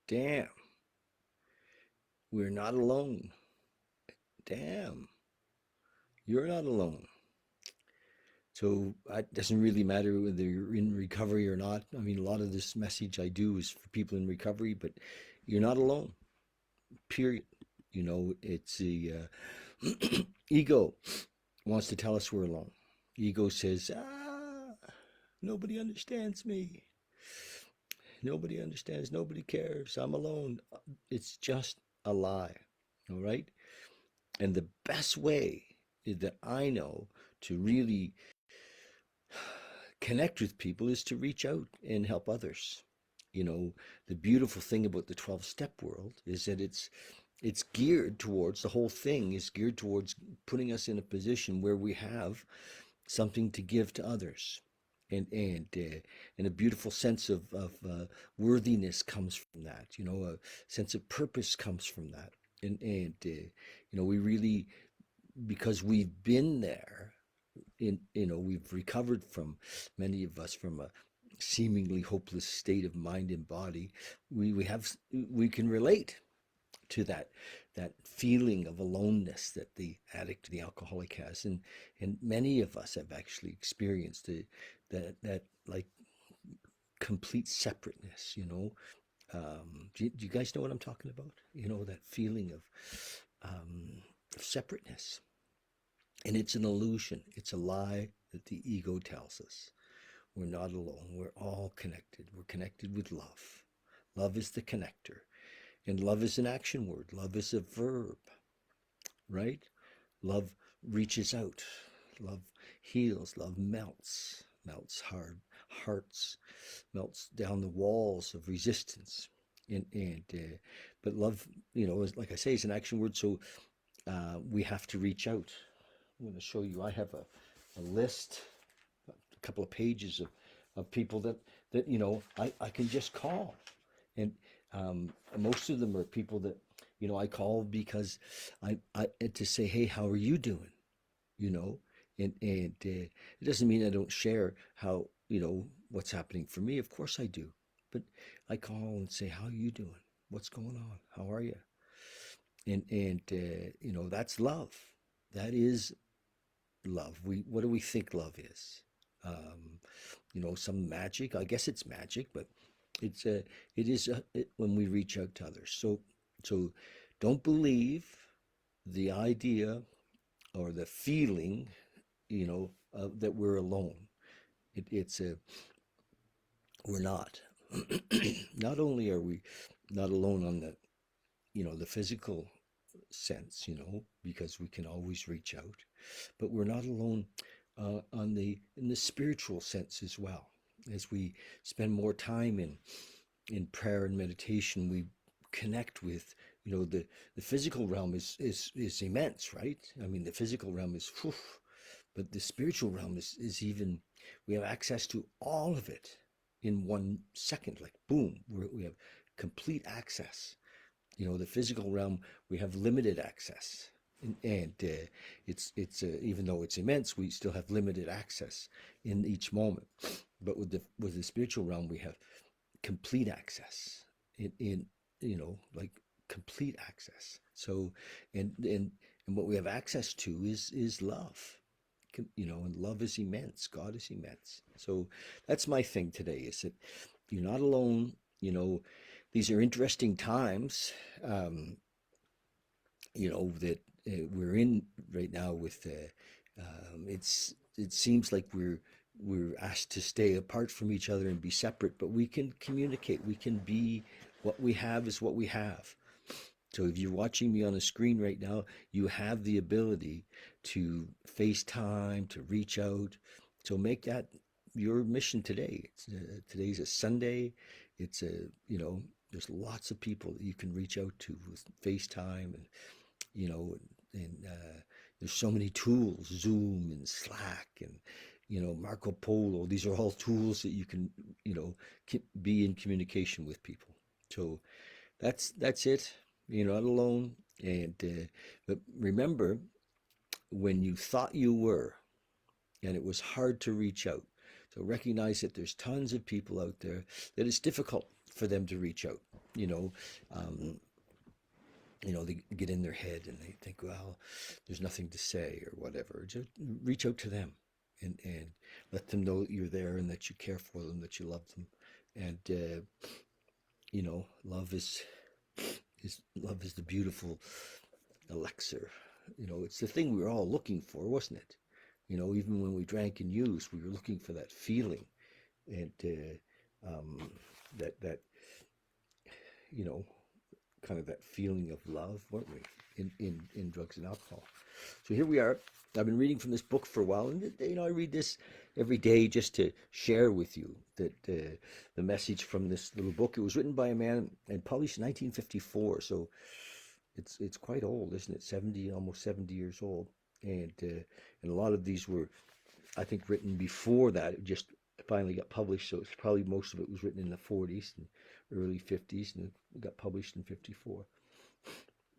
Damn, we're not alone. Damn, you're not alone. So it doesn't really matter whether you're in recovery or not. I mean, a lot of this message I do is for people in recovery, but you're not alone, period. It's the ego wants to tell us we're alone. Ego says, nobody understands me. Nobody understands. Nobody cares. I'm alone. It's just a lie. All right. And the best way that I know to really connect with people is to reach out and help others. The beautiful thing about the 12-step world is that it's geared towards, the whole thing is geared towards putting us in a position where we have something to give to others. And a beautiful sense of worthiness comes from that. A sense of purpose comes from that. We really, because we've been there, we've recovered from, many of us, from a seemingly hopeless state of mind and body. We can relate to that feeling of aloneness that the addict, the alcoholic has, and many of us have actually experienced that like complete separateness. Do you guys know what I'm talking about? That feeling of separateness. And it's an illusion. It's a lie that the ego tells us. We're not alone. We're all connected. We're connected with love. Love is the connector. And love is an action word. Love is a verb, right? Love reaches out. Love heals. Love melts hard hearts, melts down the walls of resistance. But love, like I say, is an action word. So we have to reach out. I'm going to show you. I have a list, a couple of pages of people that I can just call. And most of them are people that, I call because I to say, hey, how are you doing? And it doesn't mean I don't share how, what's happening for me. Of course I do. But I call and say, how are you doing? What's going on? How are you? And that's love. That is love. What do we think love is? Some magic. I guess it's magic, but it is when we reach out to others. So don't believe the idea or the feeling, that we're alone. We're not. Not only are we not alone on the physical sense, because we can always reach out, but we're not alone in the spiritual sense as well. As we spend more time in prayer and meditation, we connect with, the physical realm is immense, right? I mean, the physical realm is, whew, but the spiritual realm is even, we have access to all of it in 1 second, like boom, we have complete access. The physical realm, we have limited access. And it's even though it's immense, we still have limited access in each moment. But with the spiritual realm, we have complete access in like complete access. So and what we have access to is love. And love is immense. God is immense. So that's my thing today, is that you're not alone. These are interesting times, that we're in right now with, it seems like we're asked to stay apart from each other and be separate, but we can communicate. We can be, what we have is what we have. So if you're watching me on a screen right now, you have the ability to FaceTime, to reach out. So make that your mission today. Today's a Sunday. It's there's lots of people that you can reach out to with FaceTime, and there's so many tools, Zoom and Slack and Marco Polo. These are all tools that you can be in communication with people. So that's it. You're not alone. And but remember, when you thought you were, and it was hard to reach out. So recognize that there's tons of people out there that it's difficult for them to reach out. you know, um, they get in their head and they think, well, there's nothing to say or whatever. Just reach out to them and let them know that you're there and that you care for them, that you love them. And, love is the beautiful elixir. It's the thing we were all looking for, wasn't it? Even when we drank and used, we were looking for that feeling and that you know kind of that feeling of love, weren't we, in drugs and alcohol? So here we are. I've been reading from this book for a while, and I read this every day just to share with you that the message from this little book. It was written by a man and published in 1954, so it's quite old, isn't it? 70, almost 70 years old, and a lot of these were, I think, written before that. It just finally got published, so it's probably most of it was written in the 40s and early 50s, and it got published in 54.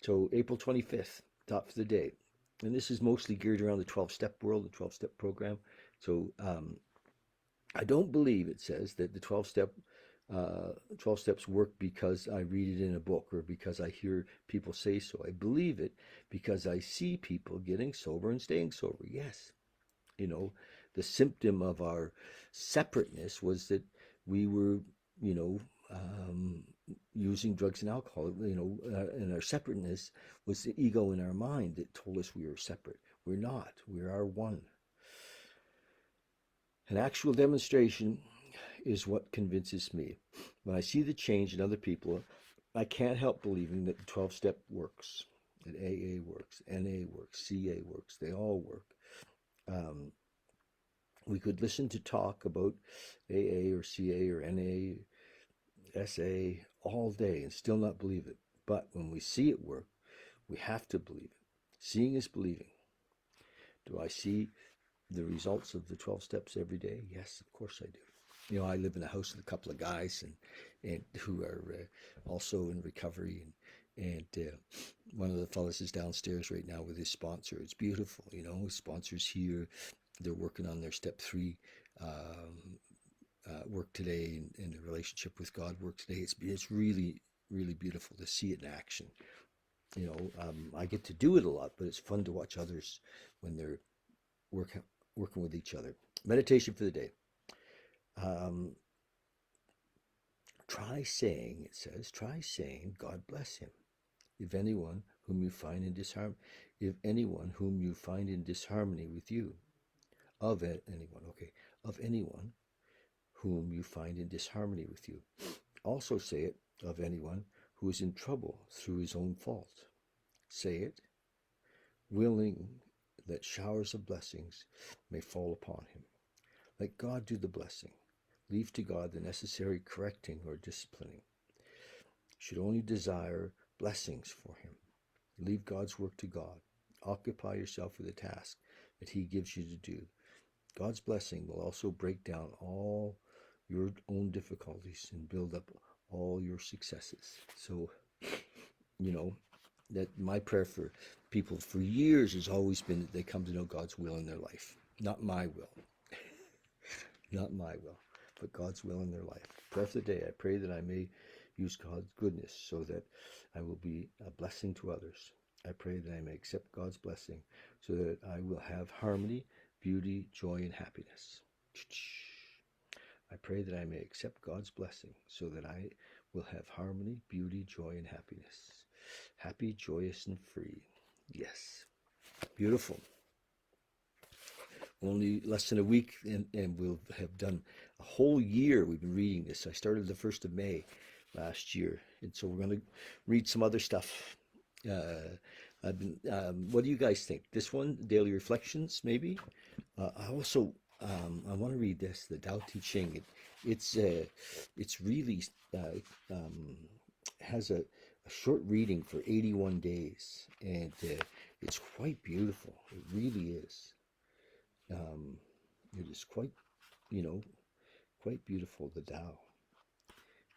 So April 25th, top for the day. And this is mostly geared around the 12-step world, the 12-step program. So I don't believe it says that the 12 steps work because I read it in a book or because I hear people say so. I believe it because I see people getting sober and staying sober. Yes, you know, the symptom of our separateness was that we were, you know, um, using drugs and alcohol, and our separateness was the ego in our mind that told us we were separate. We're not. We are one. An actual demonstration is what convinces me. When I see the change in other people, I can't help believing that the 12 step works, that AA works, NA works, CA works, they all work. Um, we could listen to talk about AA or CA or NA, SA all day and still not believe it. But when we see it work, we have to believe it. Seeing is believing. Do I see the results of the 12 steps every day? Yes, of course I do. I live in a house with a couple of guys and who are also in recovery, and one of the fellas is downstairs right now with his sponsor. It's beautiful, his sponsor's here. They're working on their step 3 work today, and the relationship with God work today. It's really, really beautiful to see it in action. I get to do it a lot, but it's fun to watch others when they're working with each other. Meditation for the day. Um, try saying, God bless him. If anyone whom you find in disharmony, if anyone whom you find in disharmony with you, of anyone, okay, of anyone whom you find in disharmony with you. Also say it of anyone who is in trouble through his own fault. Say it, willing that showers of blessings may fall upon him. Let God do the blessing. Leave to God the necessary correcting or disciplining. Should only desire blessings for him. Leave God's work to God. Occupy yourself with the task that he gives you to do. God's blessing will also break down all your own difficulties and build up all your successes. So, that my prayer for people for years has always been that they come to know God's will in their life. Not my will. Not my will, but God's will in their life. Prayer for the day. I pray that I may use God's goodness so that I will be a blessing to others. I pray that I may accept God's blessing so that I will have harmony, beauty, joy, and happiness. I pray that I may accept God's blessing so that I will have harmony, beauty, joy, and happiness. Happy, joyous, and free. Yes. Beautiful. Only less than a week, and we'll have done a whole year. We've been reading this. I started the 1st of May last year, and so we're going to read some other stuff. I've been. What do you guys think? This one, Daily Reflections, maybe. I also I want to read this, the Tao Te Ching. It's really has a short reading for 81 days, and it's quite beautiful. It really is. Um, it is quite, you know, quite beautiful, the Tao.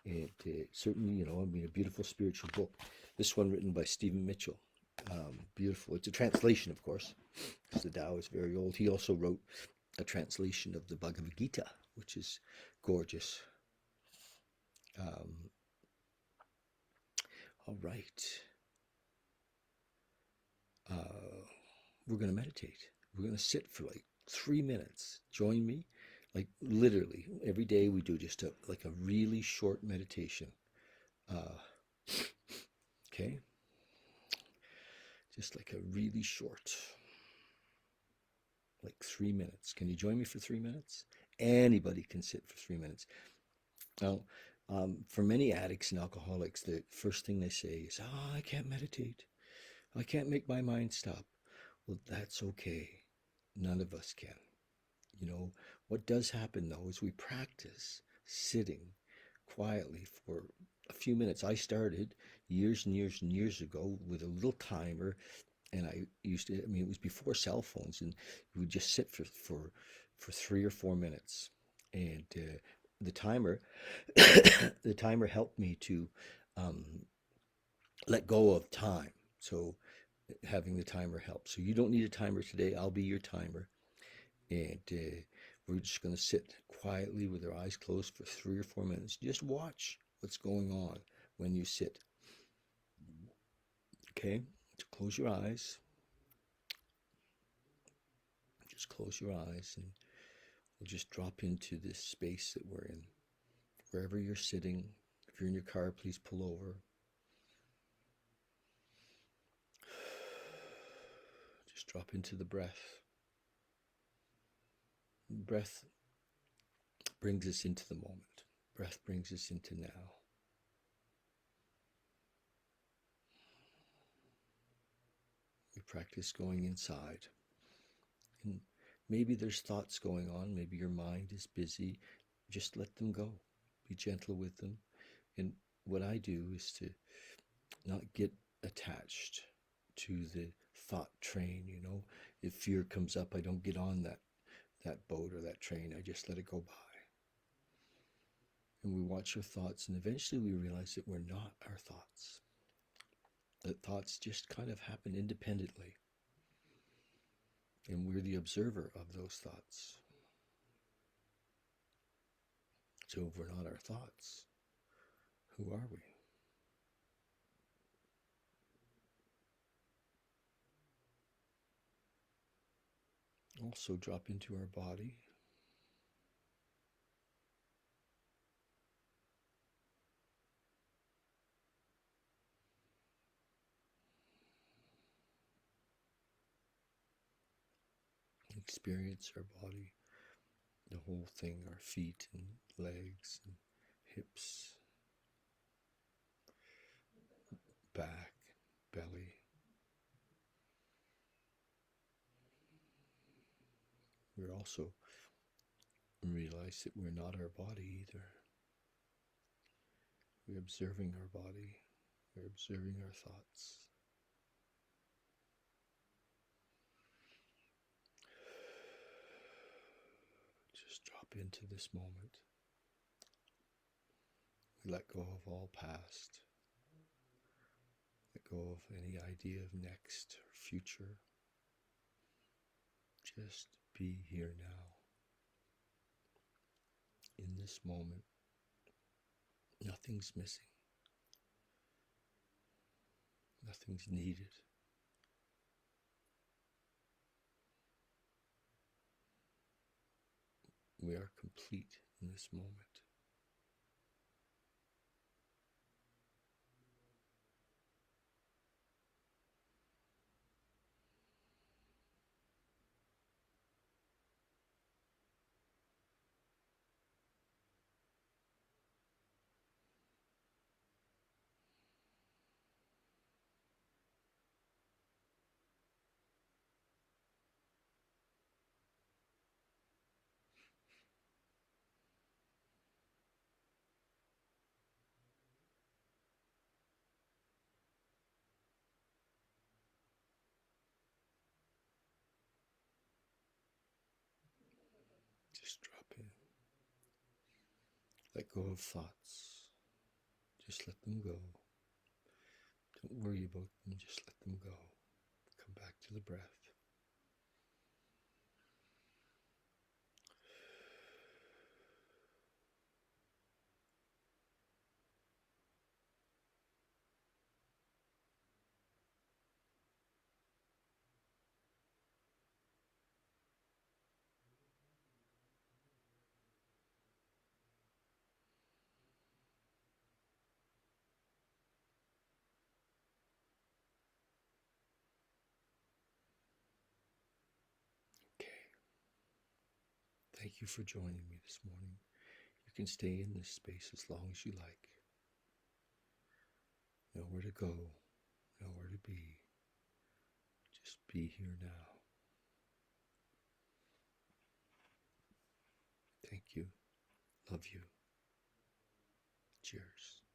And certainly, a beautiful spiritual book. This one written by Stephen Mitchell. Beautiful. It's a translation, of course, because the Tao is very old. He also wrote a translation of the Bhagavad Gita, which is gorgeous. Um, All right. We're going to meditate. We're going to sit for like 3 minutes. Join me. Like literally, every day we do just like a really short meditation. Uh, okay? Just like a really short, like 3 minutes. Can you join me for 3 minutes? Anybody can sit for 3 minutes. Now, for many addicts and alcoholics, the first thing they say is, "Oh, I can't meditate. I can't make my mind stop." Well, that's okay. None of us can. You know, what does happen though is we practice sitting quietly for a few minutes. I started years and years and years ago with a little timer, and I used to, I mean, it was before cell phones, and we would just sit for 3 or 4 minutes. And the timer, the timer helped me to um, let go of time. So having the timer helps. So you don't need a timer today. I'll be your timer. And we're just going to sit quietly with our eyes closed for 3 or 4 minutes. Just watch what's going on when you sit. Okay? So close your eyes. Just close your eyes and we'll just drop into this space that we're in. Wherever you're sitting, if you're in your car, please pull over. Just drop into the breath. Breath brings us into the moment. Breath brings us into now. We practice going inside. And maybe there's thoughts going on. Maybe your mind is busy. Just let them go. Be gentle with them. And what I do is to not get attached to the thought train, you know. If fear comes up, I don't get on that boat or that train. I just let it go by. And we watch our thoughts, and eventually we realize that we're not our thoughts. That thoughts just kind of happen independently. And we're the observer of those thoughts. So if we're not our thoughts, who are we? Also drop into our body. Experience our body, the whole thing, our feet and legs and hips, back, belly. We also realize that we're not our body either. We're observing our body. We're observing our thoughts. Just drop into this moment. We let go of all past. Let go of any idea of next or future. Just be here now. In this moment, nothing's missing. Nothing's needed. We are complete in this moment. Just drop in. Let go of thoughts. Just let them go. Don't worry about them, just let them go. Come back to the breath. Thank you for joining me this morning. You can stay in this space as long as you like. Nowhere to go, nowhere to be. Just be here now. Thank you. Love you. Cheers.